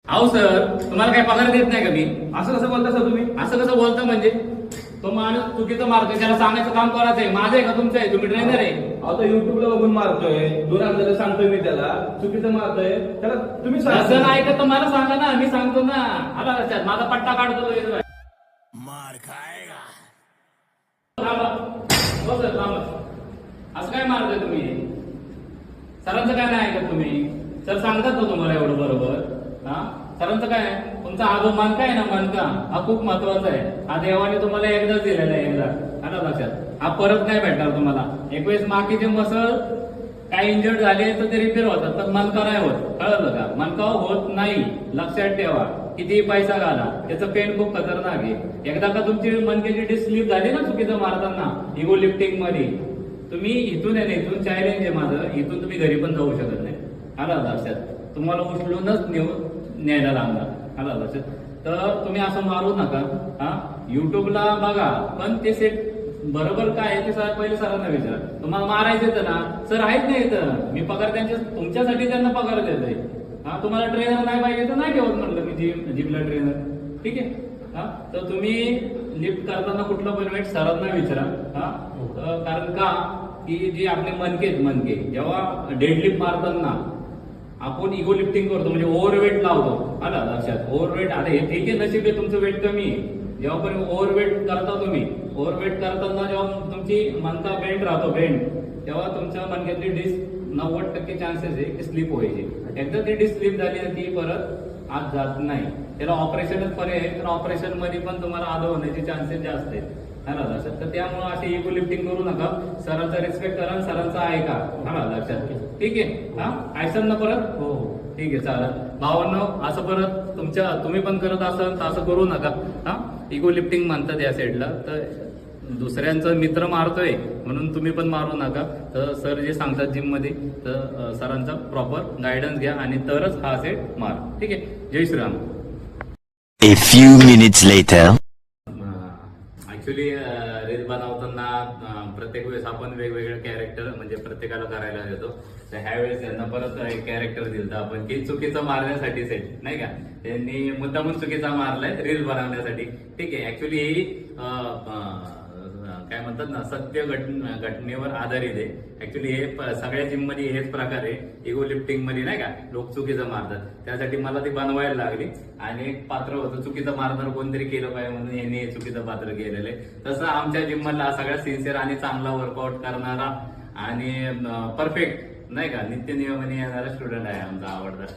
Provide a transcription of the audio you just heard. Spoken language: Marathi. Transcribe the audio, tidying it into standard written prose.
अहो सर, तुम्हाला काय पगार देत नाही का मी? असं कसं बोलता सर तुम्ही? असं कसं बोलता म्हणजे? तो माणूस चुकीचं मारतोय, त्याला सांगायचं काम कोणाचं आहे? माझं आहे का तुमचं आहे? तुम्ही ट्रेनर आहे. अहो तो युट्यूबला बघून मारतोय, 2 सांगतोय मी त्याला चुकीचं मारतोय त्याला तुम्ही असं नाही का तर मला सांगा ना, मी सांगतो ना. आला लक्षात, माझा पट्टा काढतो तो येतोय. मार खाएगा. थांबा. हो सर, थांबा. असं काय मारतोय तुम्ही? सरांचं काय नाही ऐकत तुम्ही? सर सांगतात ना तुम्हाला एवढं बरोबर. हा, सरांचं काय आहे? तुमचा हा जो मनका आहे ना, मनका हा खूप महत्वाचा आहे. हा देवाने तुम्हाला एकदाच दिलेला आहे, एकदा. आला लक्षात, हा परत नाही भेटणार तुम्हाला. एक वेळेस माकीचे मसल काय इंजर्ड झाले तर ते रिपेअर होतात, पण मनका नाही होत. कळलं का? मनका होत नाही, लक्षात ठेवा. कितीही पैसा घाला, त्याचं पेन खूप खतरनाक आहे. एकदा का तुमची मनकेची डिस्क स्लिप झाली ना चुकीचं मारताना इगो लिफ्टिंग मध्ये, तुम्ही इथून आहे ना, इथून चॅलेंज आहे माझं, इथून तुम्ही घरी पण जाऊ शकत नाही. आला लक्षात, तुम्हाला उचलूनच न्यायला लागणार. आला लक्षात. तर तुम्ही असं मारू नका. हा, युट्यूबला बघा, पण ते सेट बरोबर काय आहे ते पहिले सरांना विचारा. तुम्हाला मारायचं तर ना, सर आहेत नाही इथं, मी पगार तुमच्यासाठी त्यांना पगार देतोय. हा, तुम्हाला ट्रेनर नाही पाहिजे तर नाही ठेवत म्हटलं मी जिमला ट्रेनर. ठीक आहे. हा, तर तुम्ही लिफ्ट करताना कुठलं पण वेट सरांना विचारा. हा, कारण का की जी आपले मनके जेव्हा डेडलिफ्ट मारताना आपण इगो लिफ्टिंग करतो, म्हणजे ओव्हरवेट लावतो. आला लक्षात, ओव्हरवेट. आता हे ठीक आहे, नशीब आहे तुमचं वेट कमी आहे. जेव्हा पण ओव्हरवेट करता तुम्ही, ओव्हरवेट करताना जेव्हा तुमची मनका बेंड राहतो, तेव्हा तुमच्या मनक्यातली डिस्क 90% चान्सेस आहे की स्लिप व्हायची. एकदा ती डिस्क स्लिप झाली तर ती परत आत जात नाही. त्याला ऑपरेशनच पर्याय आहे, तर ऑपरेशन मध्ये पण तुम्हाला आलं होण्याचे चान्सेस जास्त आहेत. हा लक्षात. तर त्यामुळे अशी इगो लिफ्टिंग करू नका. सरांचा रिस्पेक्ट करा, सरांचा ऐका. हा लक्षात. ठीक आहे. हा, ऐसन ना परत. हो हो, ठीक आहे, चालेल. भावांनो, असं परत तुम्ही पण करत असाल तर असं करू नका. हा, इगो लिफ्टिंग म्हणतात या साईडला. तर दुसऱ्यांचा मित्र मारतोय म्हणून तुम्ही पण मारू नका. तर सर जे सांगतात जिम मध्ये, तर सरांचा प्रॉपर गायडन्स घ्या आणि तरच हा सेट मार. ठीक आहे. जय Shriram. A few minutes later. Actually reel बनवताना प्रत्येक वेळेस आपण वेगवेगळे कॅरेक्टर म्हणजे प्रत्येकाला करायला देतो. तर ह्या वेळेस त्यांना परत एक कॅरेक्टर दिलं आपण की चुकीचं मारण्यासाठी सेट नाही का, त्यांनी मुद्दामून चुकीचा मारलाय रील बनवण्यासाठी. ठीक आहे. ऍक्च्युली ही काय म्हणतात ना, सत्य घटनेवर आधारित आहे. ऍक्च्युली हे सगळ्या जिम मध्ये हेच प्रकार आहे. इगो लिफ्टिंग मध्ये नाही का, लोक चुकीचं मारतात. त्यासाठी मला ती बनवायला लागली आणि एक पात्र होतं, चुकीचं मारणार कोणतरी केलं पाहिजे म्हणून यांनी हे चुकीचं पात्र केलेलं आहे. तसं आमच्या जिम मधला सगळ्यात सिन्सिअर आणि चांगला वर्कआउट करणारा आणि परफेक्ट नाही का, नित्य नियमाने येणारा स्टुडंट आहे आमचा आवडता.